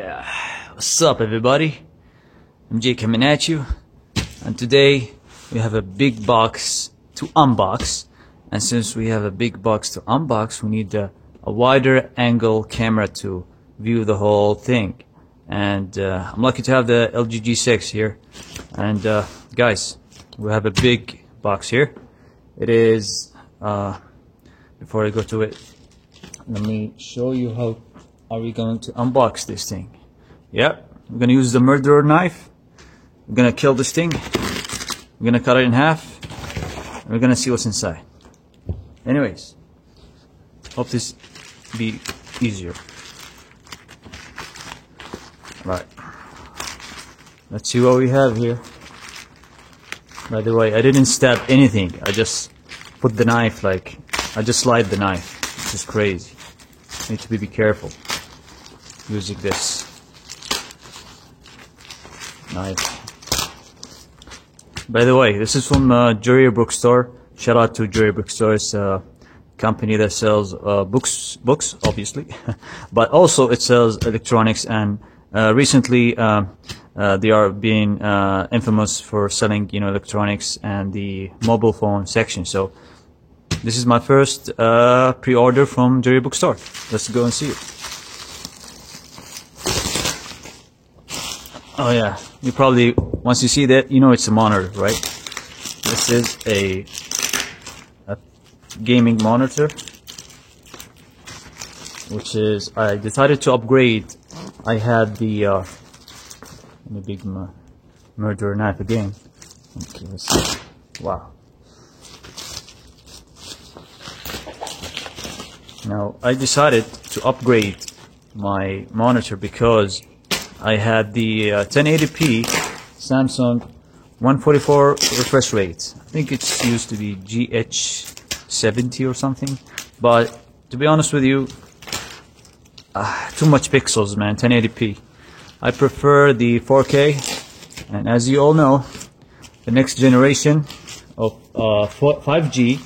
Yeah, what's up everybody? MJ coming at you, and today we have a big box to unbox. And since we have a big box to unbox, we need a wider angle camera to view the whole thing. And I'm lucky to have the LG G6 here. And guys, we have a big box here. It is, before I go to it, let me show you how are we going to unbox this thing. Yep, we're gonna use the murderer knife. We're gonna kill this thing. We're gonna cut it in half. And we're gonna see what's inside. Anyways, hope this be easier. Right, let's see what we have here. By the way, I didn't stab anything. I just put the knife, like I just slide the knife. This is crazy. Need to be careful using this knife. By the way, this is from Jewelry Bookstore. Shout out to Jewelry Bookstore. It's a company that sells books obviously, but also it sells electronics. And recently, they are being infamous for selling, electronics and the mobile phone section. So this is my first pre-order from Jewelry Bookstore. Let's go and see it. Oh yeah, you probably, once you see that, it's a monitor, right? This is a gaming monitor, which is, I decided to upgrade. I had the big murderer knife again. Okay, let's see. Wow. Now, I decided to upgrade my monitor because I had the 1080p Samsung 144 refresh rate. I think it's used to be GH70 or something. But to be honest with you, too much pixels, man. 1080p. I prefer the 4K. And as you all know, the next generation of 5G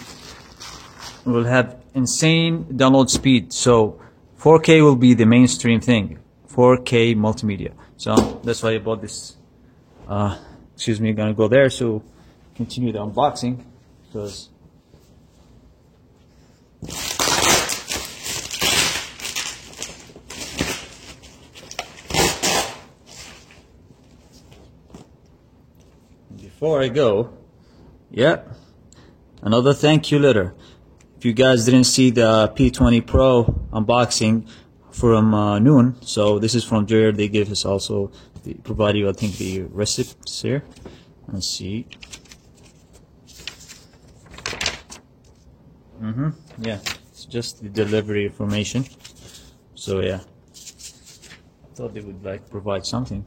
will have insane download speed. So 4K will be the mainstream thing. 4K multimedia. So that's why I bought this. Excuse me, gonna go there. So continue the unboxing because before I go, another thank you letter. If you guys didn't see the P20 Pro unboxing from noon, so this is from Jewelry. They give us also, they provide you, I think, the receipts here. Let's see. Yeah, it's just the delivery information. So yeah, I thought they would like provide something.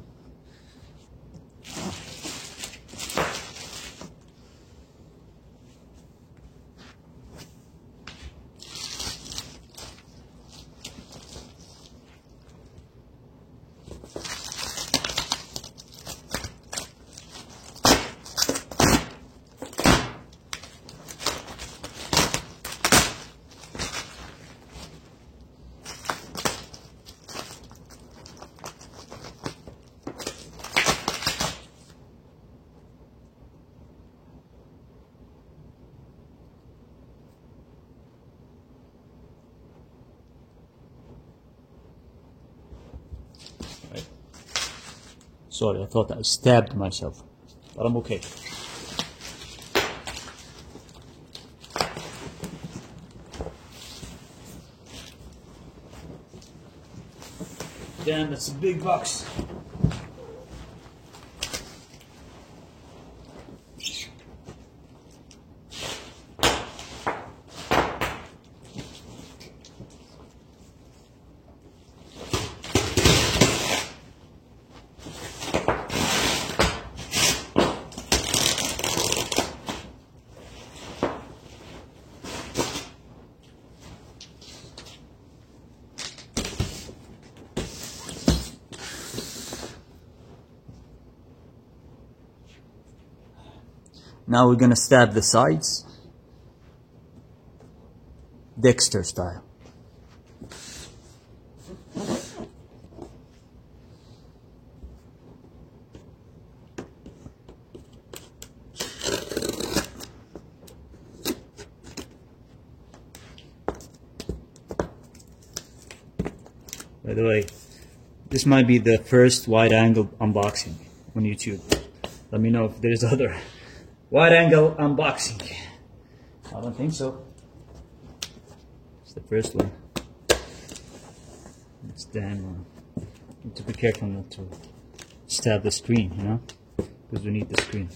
Sorry, I thought I stabbed myself, but I'm okay. Damn, that's a big box. Now we're gonna stab the sides, Dexter style. the way, this might be the first wide-angle unboxing on YouTube. Let me know if there's other wide-angle unboxing. I don't think so. It's the first one. It's damn one. Need to be careful not to stab the screen, you know, because we need the screen.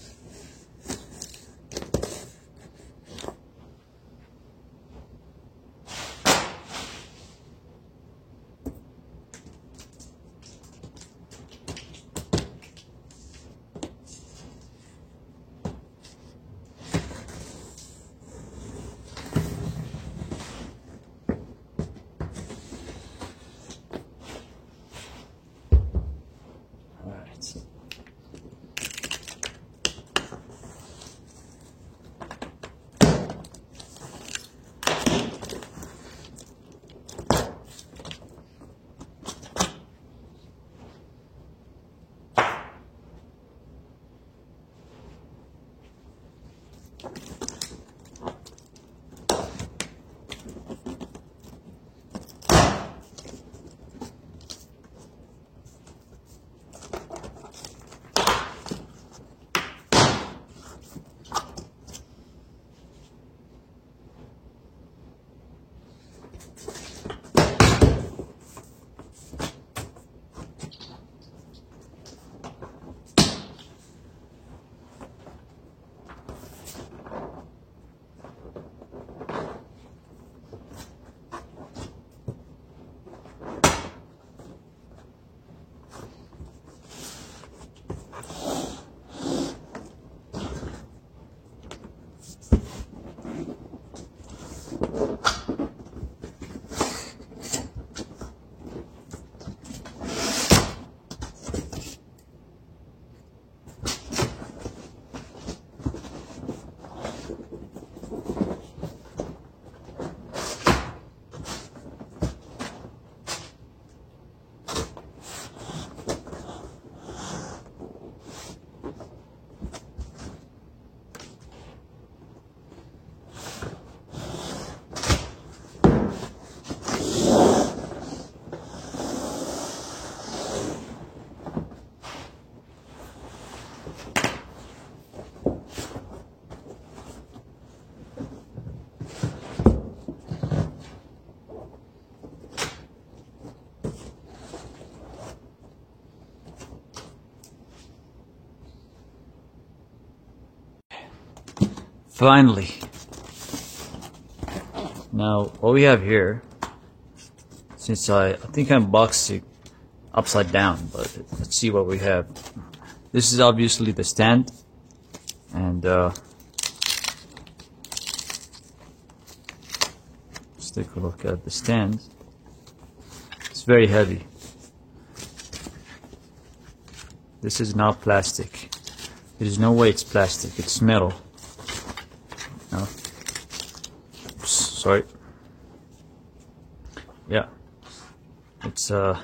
Finally. Now, what we have here, since I think I unboxed it upside down, but let's see what we have. This is obviously the stand, and let's take a look at the stand. It's very heavy. This is not plastic. There is no way it's plastic. It's metal. No. Oops, sorry. Yeah. It's oh,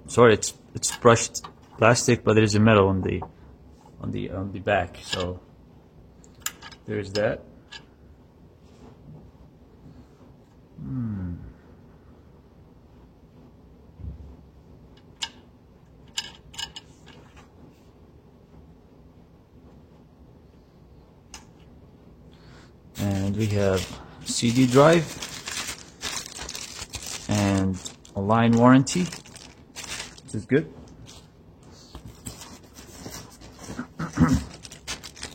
sorry. It's brushed plastic, but there is a metal on the back. So there's that. And we have CD drive and a line warranty, which is good.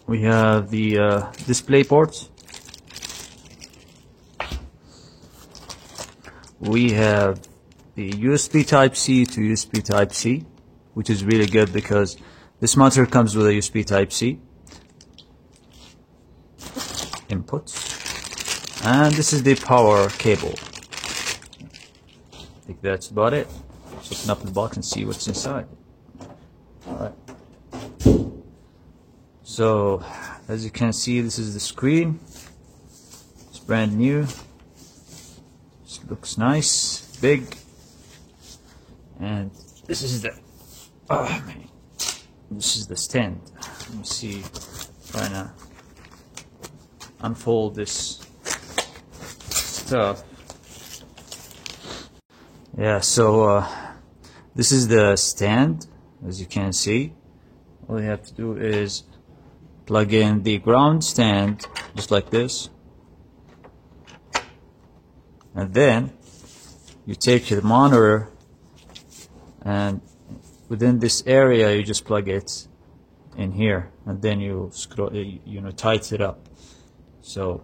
We have the display ports. We have the USB Type-C to USB Type-C, which is really good because this monitor comes with a USB Type-C inputs, and this is the power cable. I think that's about it. Let's open up the box and see what's inside. Alright. So, as you can see, this is the screen. It's brand new. This looks nice, big. And this is the this is the stand. Let me see, trying to unfold this stuff. Yeah, so this is the stand. As you can see, all you have to do is plug in the ground stand just like this, and then you take the monitor, and within this area you just plug it in here, and then you scroll, tighten it up. So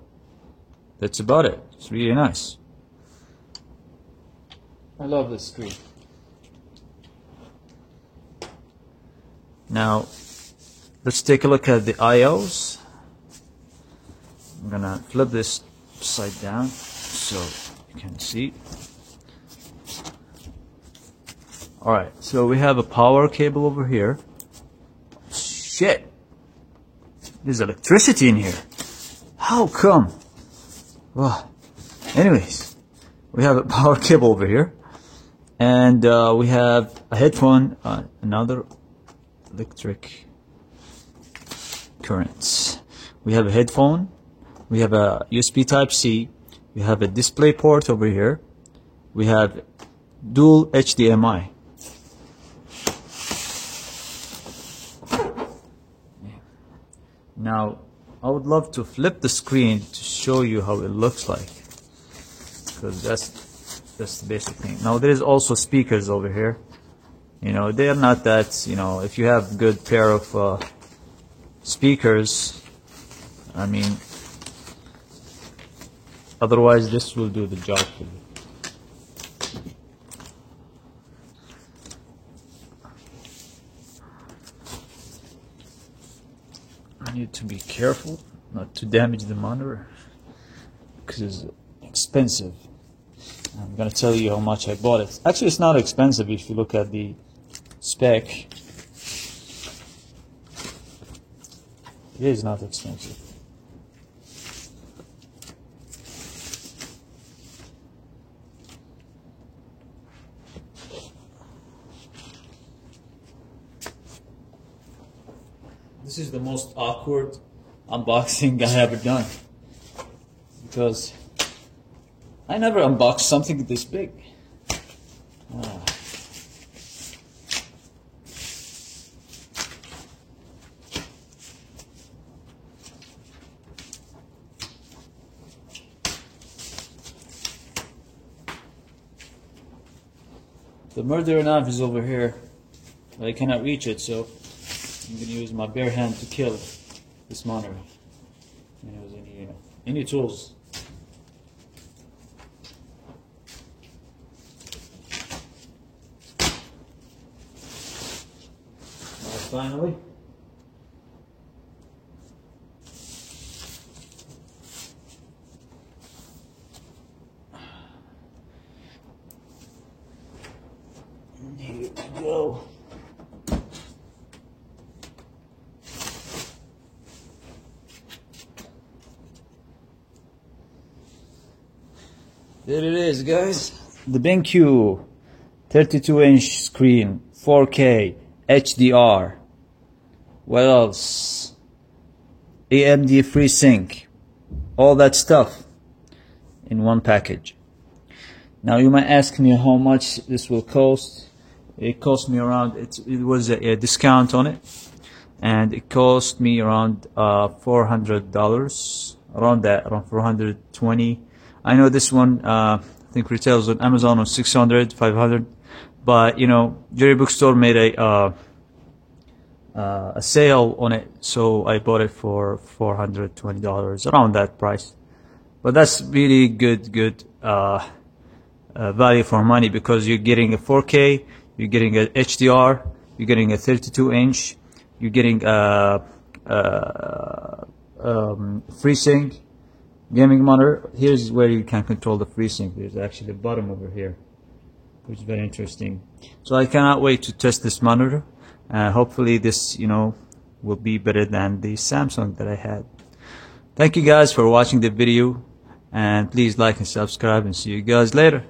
that's about it. It's really nice. I love this screen. Now let's take a look at the IOs. I'm gonna flip this upside down so you can see. Alright, so we have a power cable over here. Shit! There's electricity in here. How come? Well, anyways, we have a power cable over here. And we have a headphone, another electric currents. We have a headphone. We have a USB Type-C. We have a display port over here. We have dual HDMI. Now, I would love to flip the screen to show you how it looks like, because that's the basic thing. Now, there is also speakers over here. They are not that, if you have good pair of speakers, I mean, otherwise this will do the job for you. I need to be careful not to damage the monitor because it's expensive. I'm gonna tell you how much I bought it. Actually, it's not expensive if you look at the spec. It is not expensive. This is the most awkward unboxing I ever done, because I never unboxed something this big. The murder knife is over here, but I cannot reach it, so I'm going to use my bare hand to kill this monitor. Any tools. Finally. Here we go. There it is, guys. The BenQ 32-inch screen, 4K, HDR. What else? AMD FreeSync. All that stuff in one package. Now you might ask me how much this will cost. It cost me around, it was a discount on it, and it cost me around $400, around 420. I know this one I think retails on Amazon on 600, 500, but Jerry Bookstore made a sale on it, so I bought it for $420, around that price. But that's really good value for money, because you're getting a 4K, you're getting a HDR, you're getting a 32-inch, you're getting a FreeSync gaming monitor. Here's where you can control the FreeSync. There's actually a button over here, which is very interesting. So I cannot wait to test this monitor. Hopefully this, will be better than the Samsung that I had. Thank you guys for watching the video, and please like and subscribe, and see you guys later.